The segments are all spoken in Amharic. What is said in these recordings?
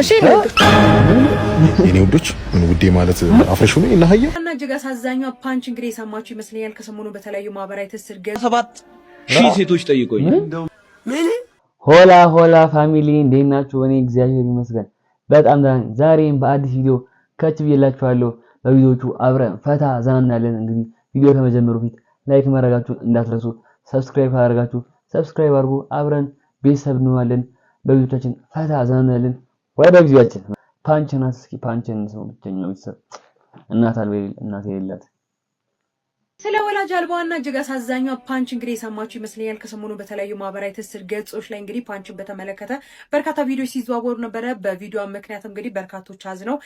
እሺ የኔ ውዶች ምን ውዴ ማለት አፍረሹ ነው እና ሀያ እና እጅግ አሳዛኙ ፓንች እንግዲህ የሰማችሁ ይመስለኛል። ከሰሞኑ በተለያዩ ማህበራዊ ትስስር ገጽ 7000 ሴቶች ጠይቆኝ ምን ሆላ ፋሚሊ እንዴት ናችሁ? እኔ እግዚአብሔር ይመስገን በጣም ደህና ነኝ። ዛሬም በአዲስ ቪዲዮ ከች ብዬላችኋለሁ። በቪዲዮቹ አብረን ፈታ ዘና እንላለን። እንግዲህ ቪዲዮ ከመጀመሩ ፊት ላይክ ማድረጋችሁን እንዳትረሱ፣ ሰብስክራይብ ካደረጋችሁ ሰብስክራይብ አድርጉ። አብረን ቤተሰብ እንሆናለን። በቪዲዮቻችን ፈታ ዘና እንላለን። ወደ ቪዲዮአችን ፓንችና እስኪ ፓንችን ሰው ብቻኛው ቤተሰብ እናት የሌላት ስለ ወላጅ አልባዋና እጅግ አሳዛኙ ፓንች እንግዲህ የሰማችሁ ይመስለኛል። ከሰሞኑ በተለያዩ ማህበራዊ ትስስር ገጾች ላይ እንግዲህ ፓንችን በተመለከተ በርካታ ቪዲዮዎች ሲዘዋወሩ ነበረ። በቪዲዮ ምክንያት እንግዲህ በርካቶች አዝነው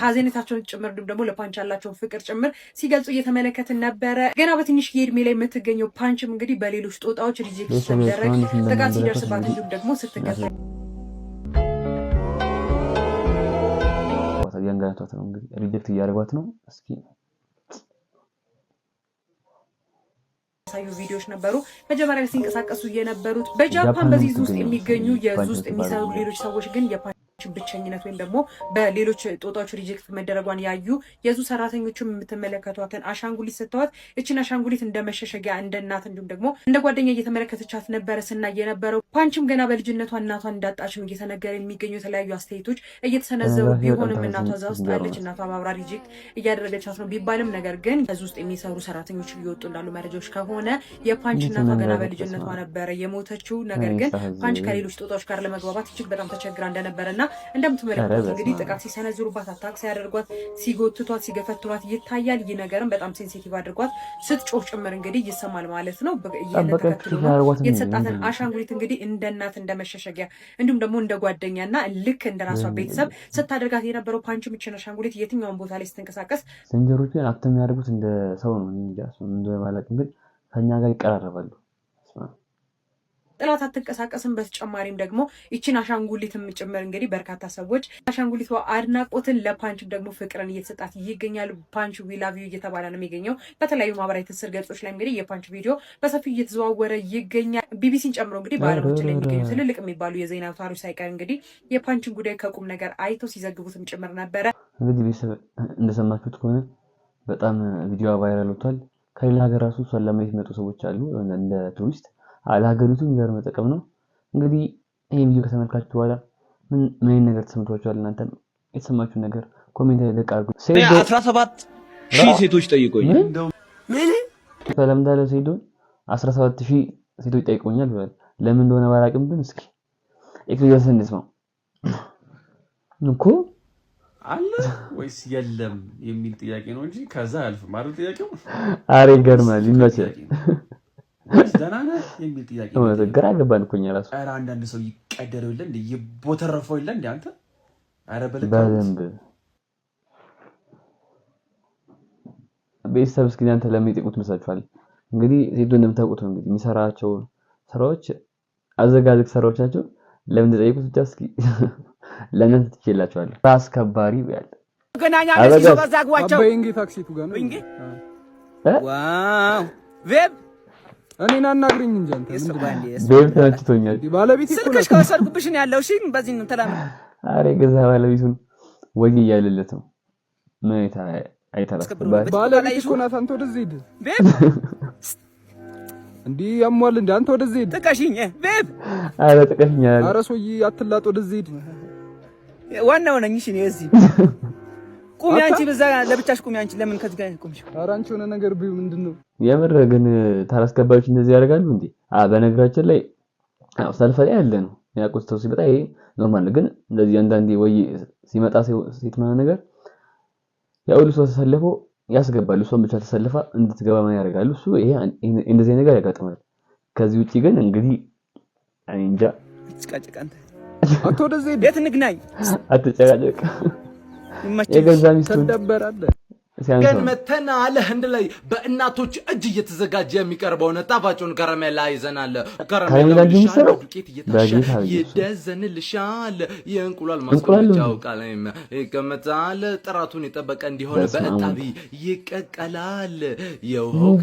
ሀዘኔታቸውን ጭምር ደግሞ ለፓንች ያላቸውን ፍቅር ጭምር ሲገልጹ እየተመለከትን ነበረ። ገና በትንሽ የእድሜ ላይ የምትገኘው ፓንችም እንግዲህ በሌሎች ጦጣዎች ሪጀክት ስትደረግ ጥቃት ሲደርስባት እንዲሁም ደግሞ ስትገፋ ያንጋቷት ነው እንግዲህ ሪጀክት እያደረጓት ነው። እስኪ ሳዩ ቪዲዮዎች ነበሩ መጀመሪያ ላይ ሲንቀሳቀሱ የነበሩት በጃፓን በዚህ ውስጥ የሚገኙ ውስጥ የሚሰሩ ሌሎች ሰዎች ግን ብቸኝነት ወይም ደግሞ በሌሎች ጦጣዎች ሪጀክት መደረጓን ያዩ የዙ ሰራተኞችም የምትመለከቷትን አሻንጉሊት ሰጥተዋት እቺን አሻንጉሊት እንደመሸሸጊያ እንደ እናት እንዲሁም ደግሞ እንደ ጓደኛ እየተመለከተቻት ነበረ ስናይ የነበረው። ፓንችም ገና በልጅነቷ እናቷን እንዳጣች ነው እየተነገረ የሚገኙ የተለያዩ አስተያየቶች እየተሰነዘሩ ቢሆንም እናቷ እዛ ውስጥ ያለች እናቷ ማብራ ሪጀክት እያደረገቻት ነው ቢባልም ነገር ግን ከዚህ ውስጥ የሚሰሩ ሰራተኞች እየወጡ እንዳሉ መረጃዎች ከሆነ የፓንች እናቷ ገና በልጅነቷ ነበረ የሞተችው። ነገር ግን ፓንች ከሌሎች ጦጣዎች ጋር ለመግባባት እጅግ በጣም ተቸግራ እንደነበረና እንደምትመለከቱት እንግዲህ ጥቃት ሲሰነዝሩባት አታክ ሲያደርጓት ሲጎትቷት ሲገፈትሯት ይታያል። ይህ ነገርም በጣም ሴንሲቲቭ አድርጓት ስትጮህ ጭምር እንግዲህ ይሰማል ማለት ነው። የተሰጣትን አሻንጉሊት እንግዲህ እንደ እናት እንደ መሸሸጊያ እንዲሁም ደግሞ እንደ ጓደኛና ልክ እንደ ራሷ ቤተሰብ ስታደርጋት የነበረው ፓንች ምችን አሻንጉሊት የትኛውን ቦታ ላይ ስትንቀሳቀስ ዝንጀሮቹ አክት የሚያደርጉት እንደ ሰው ነው እንጂ እንደ ማለት ግን ከኛ ጋር ይቀራረባሉ። ጥላት አትንቀሳቀስም። በተጨማሪም ደግሞ ይቺን አሻንጉሊትም ጭምር እንግዲህ በርካታ ሰዎች አሻንጉሊቷ አድናቆትን ለፓንችም ደግሞ ፍቅርን እየተሰጣት ይገኛል። ፓንች ዊ ላቭ ዩ እየተባለ ነው የሚገኘው። በተለያዩ ማህበራዊ ትስስር ገጾች ላይ እንግዲህ የፓንች ቪዲዮ በሰፊው እየተዘዋወረ ይገኛል። ቢቢሲን ጨምሮ እንግዲህ በዓለማችን ላይ የሚገኙ ትልልቅ የሚባሉ የዜና አውታሮች ሳይቀር እንግዲህ የፓንችን ጉዳይ ከቁም ነገር አይተው ሲዘግቡትም ጭምር ነበረ። እንግዲህ ቤተሰብ እንደሰማችሁት ከሆነ በጣም ቪዲዮ ቫይራል ወጥቷል። ከሌላ ሀገር ራሱ እሷን ለማየት የሚመጡ ሰዎች አሉ እንደ ቱሪስት አላገሩቱ የሚገር መጠቀም ነው። እንግዲህ ይሄን ቪዲዮ ከተመልካችሁ በኋላ ምን ነገር ተሰምቷችኋል? እናንተም የተሰማችሁ ነገር ኮሜንት ላይ ለቃርጉ። 17000 ሴቶች ጠይቆኝ ምን ተለምዳለ ሴዶ 17000 ሴቶች ጠይቆኛል ብሏል። ለምን እንደሆነ ባላቅም ግን እስኪ ኤክስፒሪየንስ እንስማው እኮ አለ ወይስ የለም የሚል ጥያቄ ነው እንጂ ከዛ አልፍ ማለት ጥያቄው አሬ ገርማል ይመቻል ደናና የሚል ጥያቄ ነው። ግራ ገባን እኮ እኛ ራሱ። ኧረ አንዳንድ ሰው ይቀደረው ይላል እንዴ ይቦተረፈው ይላል እንዴ አንተ። ኧረ በደንብ ቤተሰብ እስኪ እናንተ ለምን ይጠቁት መስላችኋል? እንግዲህ ሴቱ እንደምታውቁት ነው እንግዲህ የሚሰራቸው ስራዎች አዘጋጅ ስራዎች ናቸው። ለምን እንደጠይቁት ብቻ እስኪ ለእናንተ ትችላችኋለሁ። ራስ ከባሪ ይላል ገናኛ ለዚህ በዛግዋቸው በእንጌ ታክሲቱ ጋር ነው እንዴ? ዋው ቬብ እኔን አናግረኝ እንጂ አንተ ቤብ ታጭቶኛል። ባለቤት እኮ ስልክሽ ከወሰድኩብሽ ነው ያለው። እሺ በዚህ ነው ተላም። አሬ ገዛ ባለቤቱን ወይ እያለለት ነው። ምን አይታላስ ባለቤት እኮ ናት። አንተ ወደዚህ ሂድ ቤብ እንዴ ያሟል እንዴ አንተ ወደዚህ ሂድ። ጥቀሽኝ ቤብ። አረ ጥቀሽኝ። አረ ሶይ አትላጥ ወደዚህ ሂድ። ዋናው ነኝ። እሺ ነው እዚህ ቁሚ አንቺ በዛ ለብቻሽ ቁሚ አንቺ ለምን ከዚህ ጋር ቁምሽ? ኧረ አንቺ ሆነ ነገር ቢዩ ምንድነው? የምር ግን ታላስከባዮች እንደዚህ ያደርጋሉ እንዴ? በነገራችን ላይ ሰልፍ ላይ ያለ ነው ያቆስ ተው ሲመጣ ይሄ ኖርማል ግን እንደዚህ አንዳንዴ ወይ ሲመጣ ሴት ማለት ነገር ያው ልጅ ተሰልፎ ያስገባሉ። እሷን ብቻ ተሰልፋ እንድትገባ ማን ያደርጋሉ? እሱ ይሄ እንደዚህ ነገር ያጋጥማል። ከዚህ ውጪ ግን እንግዲህ እንጃ ትጨቃጨቅ አንተ አትወደዚህ የት እንግናኝ አትጨቃጨቅ የገዛ ሚስቱን ተደበራለ ግን መተናል ህንድ ላይ በእናቶች እጅ እየተዘጋጀ የሚቀርበውን ጣፋጩን ከረሜላ ይዘናል። ከረሜላ ዱቄት እየታሸ ይደዘንልሻል። የእንቁላል ማስቀመጫው ቃለም ይቀመጣል። ጥራቱን የጠበቀ እንዲሆን በእጣቢ ይቀቀላል። የውሃው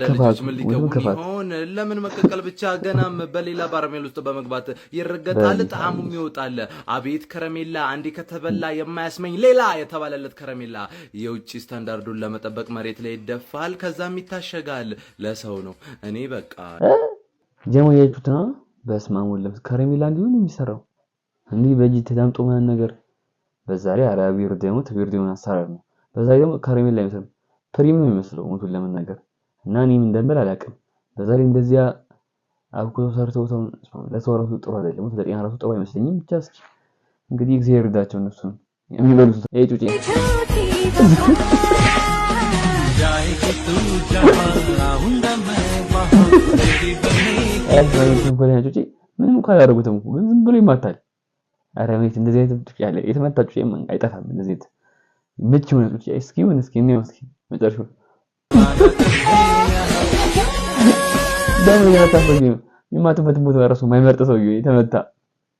ክፋት ምን ሊከውን ይሆን? ለምን መቀቀል ብቻ ገናም በሌላ ባርሜል ውስጥ በመግባት ይረገጣል። ጣዕሙም ይወጣል። አቤት ከረሜላ! አንዴ ከተበላ የማያስመኝ ሌላ የተባለለት ከረሜላ የውጭ ስታንዳርዱን ለመጠበቅ መሬት ላይ ይደፋል። ከዛም ይታሸጋል። ለሰው ነው። እኔ በቃ ጀሞ ያዩት ነው። በስማሙ ለብስ ከረሜላ እንዲሆን የሚሰራው እንዲህ በእጅ ተዳምጦ ማን ነገር በዛ ላይ አራቢ ወርደሙ ትግርዲውን አሰራር ነው። በዛ ላይ ደግሞ ከረሜላ አይመስልም ፕሪም ነው የሚመስለው ሙቱን ለመናገር እና እኔም እንደምበል አላውቅም። በዛ ላይ እንደዚያ አብኩቶ ሰርተው ለሰው ራሱ ጥሩ አይደለም። ለጤና ራሱ ጥሩ አይመስለኝም። ብቻ እስኪ እንግዲህ እግዚአብሔር ይርዳቸው እነሱ የሚበሉት ጩጬ ምንም እንኳን አላደረጉትም እኮ ግን ዝም ብሎ ይማታል። ኧረ ቤት እንደዚህ አይነት ጩጬ ያለ የተመታ ጩጬ አይጠፋም። እንደዚህ ምች ሆነ ጩጬ እስኪ ነው እስኪ መጨረሻው ደም ያታፈኝ ይማቱበት ቦታ ራሱ የማይመርጥ ሰውዬ የተመታ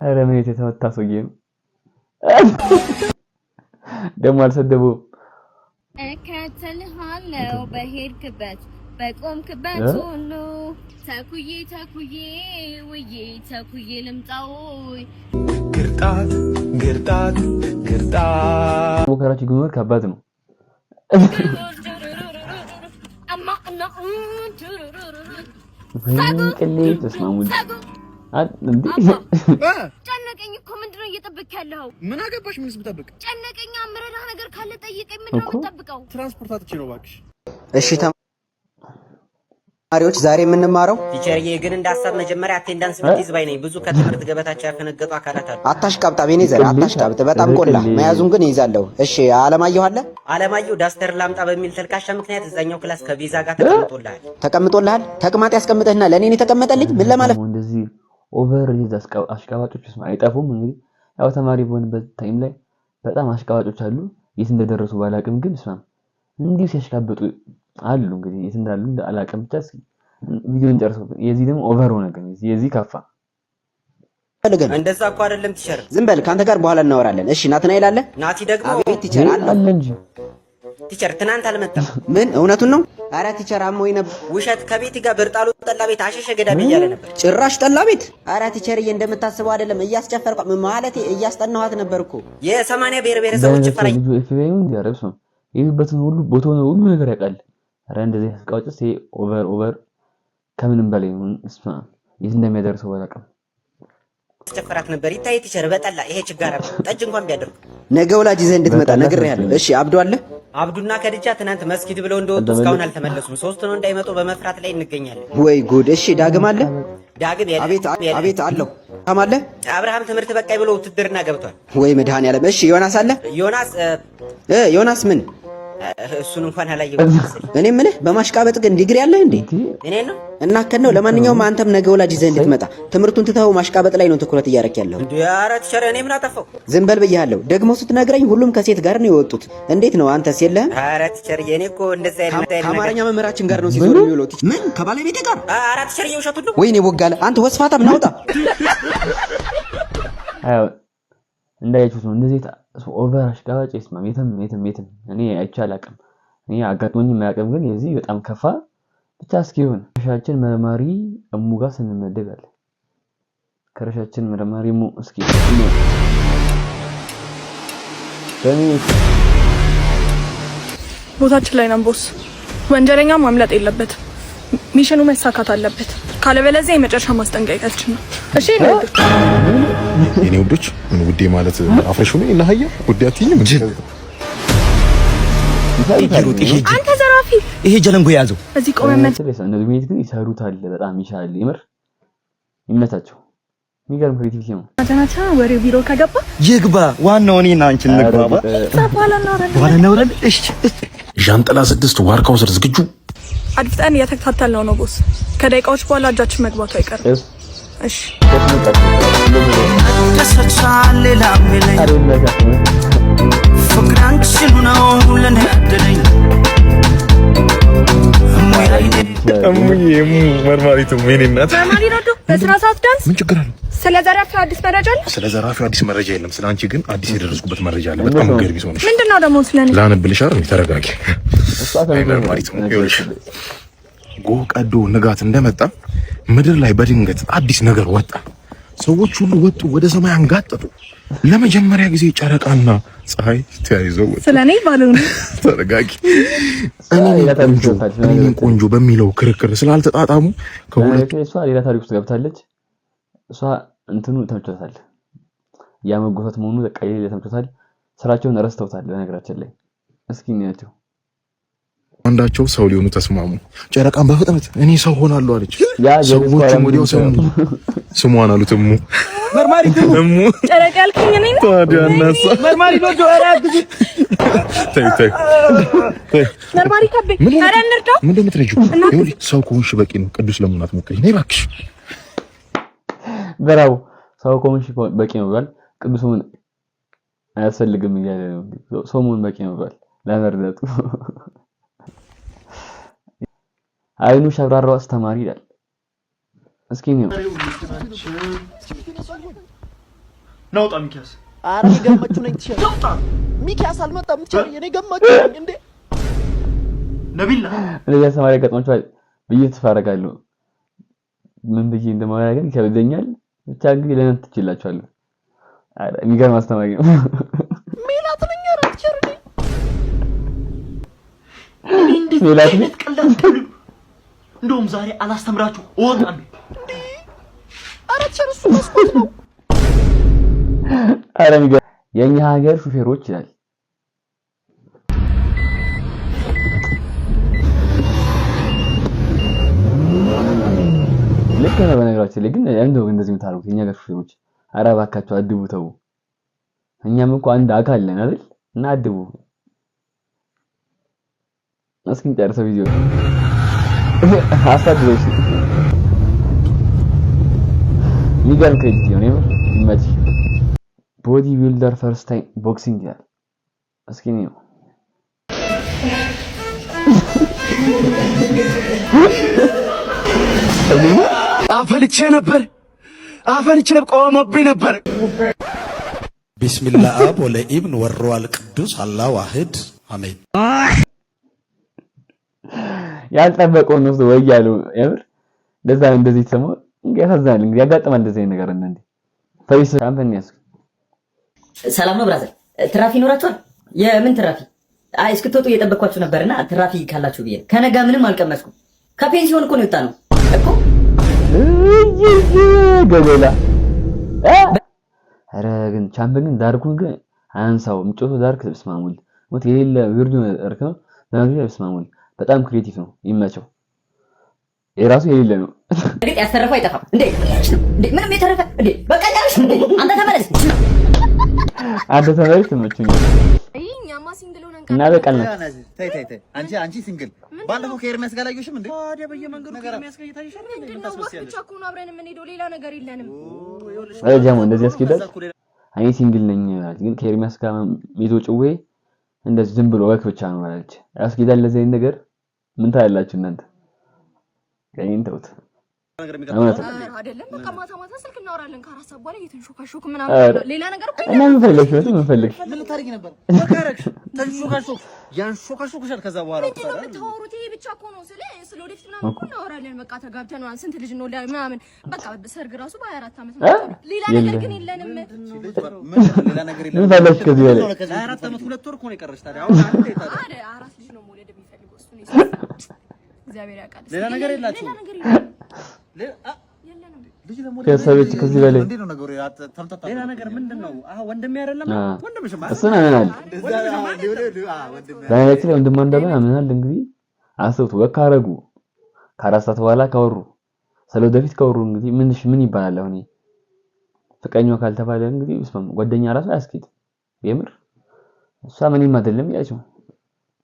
ኧረ ቤት የተመታ ሰውዬ ነው። ደሞ አልሰደበው እከተልሃለሁ በሄድክበት በቆምክበት ሁሉ ተኩዬ ውዬ ተኩዬ ልምጣው ግርጣት ወከራችሁ ግንወር ከባድ ነው። ቅሌት ተስማሙ ጨነቀኝ እኮ ምንድነው እየጠበቅክ ያለው? ምን አገባሽ? ምንስ ብጠብቅ ጨነቀኝ። አምረዳ ነገር ካለ ጠይቀኝ። ምንድነው የምጠብቀው? ትራንስፖርት አጥቼ ነው እባክሽ። እሺ ተማሪዎች ዛሬ የምንማረው ቲቸርዬ ግን እንዳሳብ መጀመሪያ አቴንዳንስ ብትይዝ ባይ ነኝ። ብዙ ከትምህርት ገበታቸው ያፈነገጡ አካላት አሉ። አታሽቃብጣ ቤኔዘር አታሽቃብጥ። በጣም ቆላ መያዙን ግን ይይዛለሁ። እሺ አለማየሁ አለ። አለማየሁ ዳስተር ላምጣ በሚል ተልካሻ ምክንያት እዛኛው ክላስ ከቪዛ ጋር ተቀምጦልሃል። ተቅማጥ ያስቀምጥህና ለኔ ተቀመጠልኝ ምን ለማለት እንደዚህ ኦቨር ይዛስ አሽቃባጮች አይጠፉም። እንግዲህ ያው ተማሪ በሆነበት ታይም ላይ በጣም አሽቃባጮች አሉ። የት እንደደረሱ ባላቅም ግን ስማም እንዲሁ ሲያሽቃበጡ አሉ። እንግዲህ የት እንዳሉ አላቅም። ብቻ ቪዲዮን ጨርሰው የዚህ ደግሞ ኦቨር ሆነ። ግን የዚህ ካፋ እንደዛ እኮ አይደለም ቲቸር። ዝም በል ካንተ ጋር በኋላ እናወራለን። እሺ ናትናኤል አለ። ናቲ ደግሞ አቤት ቲቸር አለ እንጂ ቲቸር ትናንት አልመጣም። ምን እውነቱን ነው? አረ ቲቸር አሞኝ ነበር። ውሸት። ከቤት ጋር ብርጣሉ ጠላ ቤት አሸሸ ገዳም እያለ ነበር። ጭራሽ ጠላ ቤት? አረ ቲቸርዬ እንደምታስበው አይደለም። እያስጨፈርኩ ማለቴ እያስጠናኋት ነበርኩ። የ80 ብሔር ብሔረሰቦች ፈራይ ኢፌቬኑ እንዲያረብስ ነው ይሁበትን ሁሉ ቦታውን ሁሉ ነገር ያውቃል። አረ እንደዚህ አስቃውጭስ ኦቨር ከምንም በላይ ነው። እስማ የት እንደሚያደርሰው ባላቀም ተጨፈራት ነበር። ይታይ ቲቸር በጠላ ይሄ ችጋራ ጠጅ እንኳን ቢያደርጉ ነገ ወላጅ ይዘህ እንድትመጣ ነግሬሃለሁ። እሺ አብዱ አለ። አብዱና ከድጃ ትናንት መስጊድ ብለው እንደወጡ እስካሁን አልተመለሱም። ሶስት ነው እንዳይመጡ በመፍራት ላይ እንገኛለን። ወይ ጉድ! እሺ ዳግም አለ። ዳግም ያለ አቤት አለው። አማለ አብርሃም ትምህርት በቃይ ብሎ ውትድርና ገብቷል። ወይ መድኃኒዓለም። እሺ ዮናስ አለ። ዮናስ ምን እሱን እንኳን አላየሁም። እኔ የምልህ በማሽቃበጥ ግን ዲግሪ አለህ እንዴ? እኔ ነው እና ከነው። ለማንኛውም አንተም ነገ ወላጅ ይዘህ እንድትመጣ ትምህርቱን ትተኸው ማሽቃበጥ ላይ ነው ትኩረት እያደረክ ያለው። ኧረ ቲቸር እኔ ምን አጠፋው? ዝም በል ብያለሁ። ደግሞ ስትነግረኝ ሁሉም ከሴት ጋር ነው የወጡት። እንዴት ነው አንተስ የለህም? ኧረ ቲቸር እኔ እኮ እንደዛ አይደለም። ከአማርኛ መምህራችን ጋር ነው ሲዞር የሚውለው። ምን ከባለቤቴ ጋር? ኧረ ቲቸር ውሸቱን ነው። ወይኔ ቦጋለ አንተ ወስፋታ ምን አውጣ። አዎ እንዳያችሁት ነው እንደዚህ ኦቨር አሽቃባጭ ይስማ የትም እኔ አይቻላቅም። እኔ አጋጥሞኝ የማያውቅም። ግን የዚህ በጣም ከፋ። ብቻ እስኪ ይሁን። ከረሻችን መርማሪ እሙ ጋር ስንመደብ ያለ ከረሻችን መርማሪ እሙ እስኪ ቦታችን ላይ ነን ቦስ። ወንጀለኛ ማምለጥ የለበትም። ሚሽኑ መሳካት አለበት። ካለበለዚያ የመጨረሻ ማስጠንቀቂያችን ነው። እሺ የኔ ውዶች ምን ውዴ ማለት አፍረሽ ነው እና ሀያ ውዴ አትይኝም እንጂ አንተ ዘራፊ ይሄ ጀለንጎ ያዘው እዚህ ቆመን እነዚህ ቤት ግን ይሰሩታል። በጣም ይሻላል። ይምር ይመታቸው። የሚገርም ክሬቲቪቲ ነው። አተናታ ወሬ ቢሮ ከገባ ይግባ። ዋናው እኔና አንቺ እንግባባ። በኋላ እናወራለን። እሺ ዣንጥላ 6 ዋርካው ስር ዝግጁ አድፍጠን እየተከታተልነው ነው ቦስ። ከደቂቃዎች በኋላ እጃችን መግባቱ አይቀርም። እሺ ተሰቻለ ላምለኝ ፍቅር አንቺን ነው ለኔ ያደለኝ መርማሪቱ ምን እናት መርማሪ ነው በስራ ሰዓት ዳንስ ምን ችግር አለው? ስለ ዘራፊው አዲስ መረጃ አለ? ስለ ዘራፊው አዲስ መረጃ የለም። ስለ አንቺ ግን አዲስ የደረስኩበት መረጃ አለ። በጣም ገርቢ ሰው ነሽ። ምንድነው ደግሞ ስለኔ? ላነብልሽ አይደል? ተረጋጊ። መርማሪቱ ይኸውልሽ ጎህ ቀዶ ንጋት እንደመጣ ምድር ላይ በድንገት አዲስ ነገር ወጣ። ሰዎች ሁሉ ወጡ፣ ወደ ሰማይ አንጋጠጡ። ለመጀመሪያ ጊዜ ጨረቃና ፀሐይ ተያይዘው ወጡ። ስለኔ ባለው ተረጋጊ። እኔ ቆንጆ በሚለው ክርክር ስላልተጣጣሙ ከሁለቱ እሷ ሌላ ታሪክ ውስጥ ገብታለች። እሷ እንትኑ ተመችቶታል። ያመጎታት መሆኑ ተቀይለ ተመችቶታል። ስራቸውን ረስተውታል። በነገራችን ላይ እስኪ እንያቸው። አንዳቸው ሰው ሊሆኑ ተስማሙ። ጨረቃን በፍጥነት እኔ ሰው ሆናለሁ አለች። ሰዎችም ወዲያው ሰሙ። ስሟን አሉት እሙ። መርማሪ እሙ ጨረቃ ያልከኝ እኔ ነኝ። ታዲያ እናሳ መርማሪ ነው ዶራ ግድ ተይ መርማሪ ከቤ ኧረ እንርዳ። ምን እንደምትረጂው ይኸውልሽ፣ ሰው ከሆንሽ በቂ ነው። ቅዱስ ለምን አትሞክሪ? ነይ እባክሽ። በራው ሰው ከሆንሽ በቂ ነው ብሏል። ቅዱስ ምን አያስፈልግም እያለ ነው። ሰው ምን በቂ ነው ብሏል ለመርዳቱ። አይኑ ሸብራራው አስተማሪ ይላል። እስኪ ነው ናውጣ ሚኪያስ። አረ ገመቹ ነኝ ትሸ ናውጣ ሚኪያስ አልመጣም። ትቸር የኔ ገመቹ ነኝ እንዴ ነቢላ ለያ ሰማሪ ገጥሟቸዋል ብዬ ተፋረጋለሁ። ምን ብዬ እንደማወራገን ይከብደኛል። ብቻ እንግዲህ ለምን ትችላችኋለሁ። አረ የሚገርም አስተማሪ ነው። ሜላት ነኝ። አረ ትቸር እንዴ ሜላት ነኝ። እንደውም ዛሬ አላስተምራችሁ እወጣለሁ። አረ ትቸር እሱ መስኮት ነው። አረ የኛ ሀገር ሹፌሮች ይላል። ልክ ነው። በነገራችን ላይ ግን እንደው እንደዚህ የምታደርጉት የኛ ሀገር ሹፌሮች አረ እባካችሁ አድቡ ተው። እኛም እኮ አንድ አካል ነን አይደል? እና አድቡ። እስኪ እንጨርሰው ቪዲዮ አሳድሮሽ ይገርም ከጂ ነው ይመች ቦዲ ቢልደር ፈርስት ታይም ቦክሲንግ ያለ እስኪ ነው አፈልቼ ነበር ቆሞብኝ ነበር። ቢስሚላህ አብ ወለኢብን ወሩል ቅዱስ አላህ ዋሂድ አሜን። ያልጠበቀው ነው ወይ ያለው የምር ለዛ እንደዚህ ተሰማ። ያሳዝናል። እንግዲህ ያጋጥማል እንደዚህ ነገር እንዴ ፈሪስ ካምፓኒያስ። ሰላም ነው ብራዘር። ትራፊ ይኖራችኋል? የምን ትራፊ? አይ እስክትወጡ እየጠበቅኳችሁ ነበርና ትራፊ ካላችሁ ብዬ ከነጋ ምንም አልቀመስኩም። ከፔንሲዮን እኮ ነው የወጣ ነው እኮ ገበላ አረ ግን ቻምፒዮን ዳርኩን ግን አንሳው ምጮቶ ዳርክ ተስማሙል ሞት የሌለ ቪዲዮ እርክ ነው ለማግኘት ተስማሙል። በጣም ክሬቲቭ ነው ይመቸው። የራሱ የሌለ ነው። እንዴ ያስተረፈው አይጠፋም እንዴ? ምንም የተረፈ እንዴ? በቃ ያርሽ እንዴ? አንተ ተመለስ ተመችቶኛል። እኛማ ሲንግል ሆነን እና በቃል ነው። ተይ አንቺ ሲንግል ባለፈው ከኤርሚያስ ጋር ላየሽም እንዴ? ታዲያ በየመንገዱ ከኤርሚያስ ጋር እየታየሽም እንዴ? ምን ታስመስያለሽ? ብቻ እኮ ነው አብረን የምንሄደው፣ ሌላ ነገር የለንም። አይ ጃሞ እንደዚህ ያስኬዳል። እኔ ሲንግል ነኝ ግን ከኤርሚያስ ጋር ሜቶ ጭዌ እንደዚህ ዝም ብሎ ወክ ብቻ ነው ማለት ያስኬዳል። ለዚህ አይነት ነገር ምን ታያላችሁ እናንተ? ከእኔን ተውት አይደለም። በቃ ማታ ስልክ እናወራለን ከአራት ሰዓት በኋላ እየተንሾካሾክ ምናምን ሌላ ነገር እኮ እና ምን ፈልገሽ ምን ታርጊ ነበር? በካረክሽ ተንሾካሾክ ያንሾካሾክሻል። ከዛ በኋላ ምንድን ነው የምታወሩት? ይሄ ብቻ እኮ ነው ስለ ወደፊት ምናምን እኮ እናወራለን። በቃ ተጋብተናል፣ ስንት ልጅ ነው ምናምን በቃ ሰርግ ራሱ በ24 ዓመት ነው። ሌላ ነገር ግን የለንም። ሌላ ነገር የለንም። ምን ፈልገሽ ከዚህ በላይ 24 ዓመት 2 ወር እኮ ነው የቀረሽ። ታዲያ አሁን አንዴ ታዲያ አራት ልጅ ነው መውለድ የሚፈልገው እሱ ነው። እግዚአብሔር ያውቃል። ሌላ ነገር የላችሁ። ከሰዎች ከዚህ በላይ ሌላ ነገር ምንድነው? ወንድሜ አይደለም ወንድምሽ ማለት እሱን አምናል። በነገራችን ላይ ወንድም እንደምን አምናል። እንግዲህ አስቡት ወካረጉ ከአራት ሰዓት በኋላ ካወሩ ስለወደፊት ካወሩ እንግዲህ ምን ይባላል? አሁን ፍቅረኛው ካልተባለ እንግዲህ ጓደኛ ራሱ አያስኬድ። የምር እሷ ምንም አይደለም ያቸው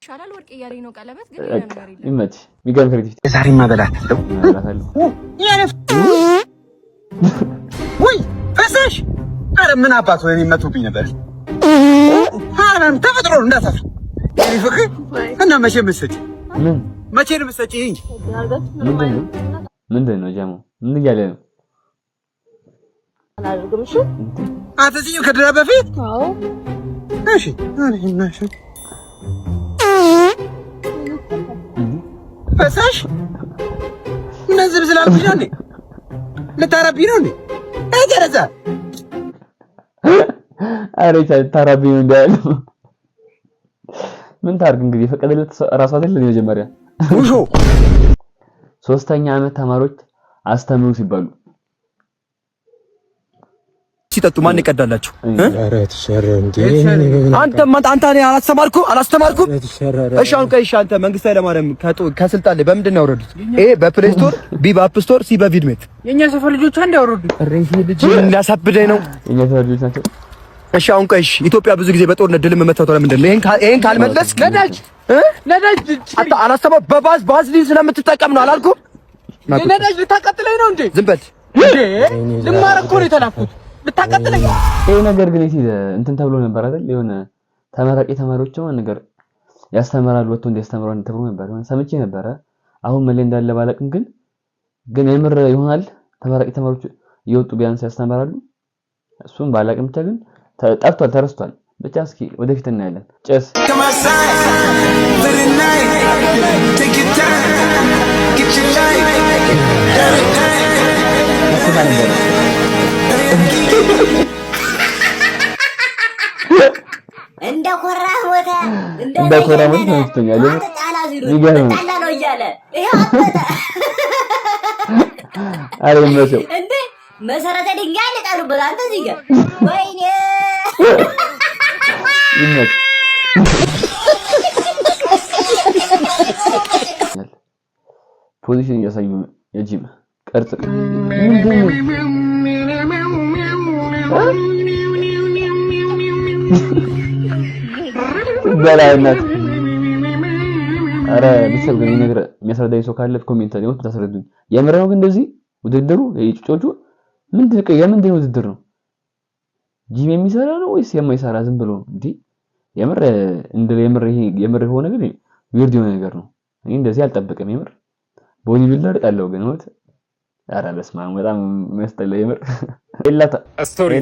ሻላል ወርቅ እያለኝ ነው ቀለበት ግን ሌላ ነገር የለም። ይመች ሚገርም ክሬቲቪቲ ዛሬ ማበላት ወይ ፈሳሽ አረ ምን አባቱ እኔ መጥቶብኝ ነበር። ምናምን ተፈጥሮ ነው እንዳታፍ የኔ ፍቅር እና መቼ መሰጪ መቼ ነው መሰጪ ምንድን ነው ጀሞ ምን እያለ ነው አላደርግም እሺ አትዚው ከድራ በፊት አዎ እሺ እሺ ፈሳሽ ነዝብ ስላልኩሽ እንዴ ልታረቢ ነው እንዴ አይደረዛ አሬታ ታራቢ ነው እንዳለ ምን ታርግ እንግዲህ ፈቀደለት ራሱ አይደለም የመጀመሪያ ውሾ 3ኛ ዓመት ተማሪዎች አስተምሩ ሲባሉ ሲጠጡ ማን ይቀዳላችሁ ኧረ ተሸረ እንዴ አንተ እኔ አላስተማርኩ እሺ አሁን ከይሽ አንተ መንግስት ኃይለማርያም ከስልጣን ላይ በምንድን ነው ያወረዱት ኤ በፕሌይ ስቶር ቢ በአፕ ስቶር ሲ በቪድሜት የኛ ሰፈር ልጆች አንድ ያወረዱት እሬ ልጅ ሊያሳብደኝ ነው የኛ ሰፈር ልጆች ናቸው እሺ አሁን ከይሽ ኢትዮጵያ ብዙ ጊዜ በጦርነት ድል መመታቷ ለምንድን ነው ይሄን ካልመለስ ነዳጅ አታ አላስተማር ባዝሊን ስለምትጠቀም ነው አላልኩም ነዳጅ ልታቀጥለኝ ነው እንዴ ዝም በል እንዴ ልማር እኮ ነው የተላኩት ልታቀጥለኝ ይሄ ነገር ግን እንትን ተብሎ ነበር አይደል የሆነ ተመራቂ ተማሪዎች ነው ነገር ያስተምራሉ ወጥቶ እንዲያስተምሩ ተብሎ ነበር ሰምቼ ነበር አሁን መለ እንዳለ ባለቅም ግን የምር ይሆናል ተመራቂ ተማሪዎች እየወጡ ቢያንስ ያስተምራሉ እሱን ባለቅም ብቻ ግን ጠፍቷል ተረስቷል ብቻ እስኪ ወደፊት እናያለን ጨስ እንደ ኮራህ ሞተ እንደ ኮራህ ሞተ ተስተኛለ ይገርም ታላ ነው እያለ ይሄ አበደ አረመሰው እንዴ መሰረተ ድንጋይ ለጣሉበት አንተ እዚህ ጋር ወይኔ ይመት ፖዚሽን እያሳዩ የጂም ቅርጽ ምንድነው በላይነት አረ ቢሰብ ግን ነገር የሚያስረዳኝ ሰው ካለ ኮሜንት ላይ ወጥታ ታስረዱኝ የምረው ግን እንደዚህ ውድድሩ የጩጮቹ የምንድነው ውድድር ነው ጂም የሚሰራ ነው ወይስ የማይሰራ ዝም ብሎ እንዴ የምር ሆነ ግን ዊርድ የሆነ ነገር ነው እኔ እንደዚህ አልጠበቀም የምር ቦዲ ቢልደር ጣለው ግን ወጥ አረ በስማ በጣም የሚያስጠላ የምር ኢላታ ስቶሪ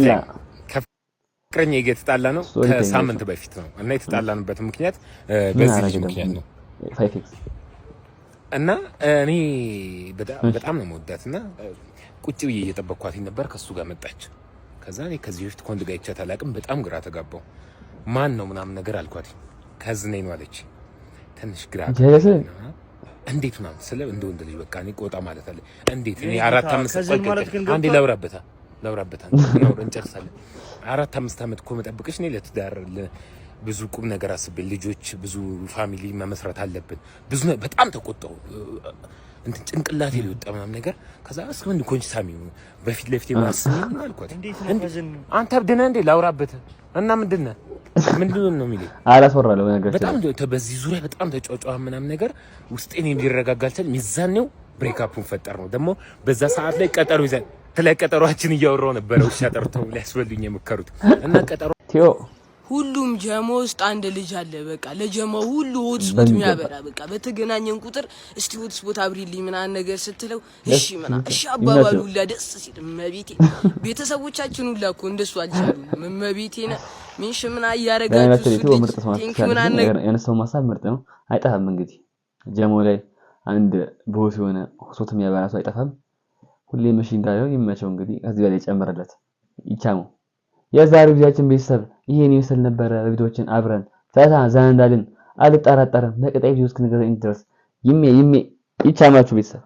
ፍቅረኛ እየተጣላ ነው ከሳምንት በፊት ነው እና የተጣላንበት ምክንያት በዚህ ልጅ ምክንያት ነው 5x እና እኔ በጣም ነው የምወዳትና ቁጭ ብዬ እየጠበቅኳት ነበር ከሱ ጋር መጣች ከዛ እኔ ከዚህ በፊት ኮንድ ጋር ይቻት አላቅም በጣም ግራ ተጋባው ማን ነው ምናምን ነገር አልኳት ከዝነኝ ነው አለች ትንሽ ግራ እንዴት ነው ስለ እንደው ልጅ በቃ እኔ ቆጣ ማለት አለ እንዴት እኔ 4-5 አንዴ ለብራበታ ነው እንጨርሳለን 4-5 አመት እኮ መጠብቅሽ ነው ለትዳር ብዙ ቁም ነገር አስቤ ልጆች ብዙ ፋሚሊ መመስረት አለብን ብዙ በጣም ተቆጣው እንትን ጭንቅላቴ ሊወጣ ምናምን ነገር ከዛ እስከምን ኮንሳሚ በፊት ለፊት ማስኝ ነው አልኳት አንተ አብደና እንዴ ላውራበት እና ምንድነው ነው የሚለው አላስወራለው ነገር በጣም በዚህ ዙሪያ በጣም ተጫጫዋ ምናምን ነገር ውስጤን እንዲረጋጋልተን ሚዛኔው ብሬክአፑን ፈጠር ነው ደግሞ በዛ ሰዓት ላይ ቀጠሮ ይዘን ተለቀጠሯችን እያወራው ነበር ውሻ ጠርተው ሊያስበሉኝ የመከሩት እና ቀጠሮ ቲዮ ሁሉም ጀሞ ውስጥ አንድ ልጅ አለ በቃ ለጀሞ ሁሉ ሆትስፖት የሚያበራ በቃ በተገናኘን ቁጥር እስቲ ሆትስፖት አብሪልኝ ምናምን ነገር ስትለው እሺ እሺ አባባሉ ሁላ ደስ ሲል መቤቴ ቤተሰቦቻችን ሁላ እኮ እንደሱ አልቻሉም መቤቴና ምንሽ ምን አያረጋችሁ ቲንክ ምናምን ነገር የነሰው ማሳብ ምርጥ ነው አይጣፋም እንግዲህ ጀሞ ላይ አንድ ቦስ የሆነ ሆትስፖት የሚያበራ ሰው አይጣፋም ሁሌ መሽን ጋር ይመቸው እንግዲህ ከዚህ በላይ ጨምረለት ይቻሙ የዛሬው ቪዲዮአችን ቤተሰብ ይሄን ይመስል ነበር ቪዲዮችን አብረን ፈታ ዘና እንዳልን አልጠራጠርም በቀጣይ ቪዲዮ እስክንገናኝ ድረስ ይሜ ይቻማችሁ ቤተሰብ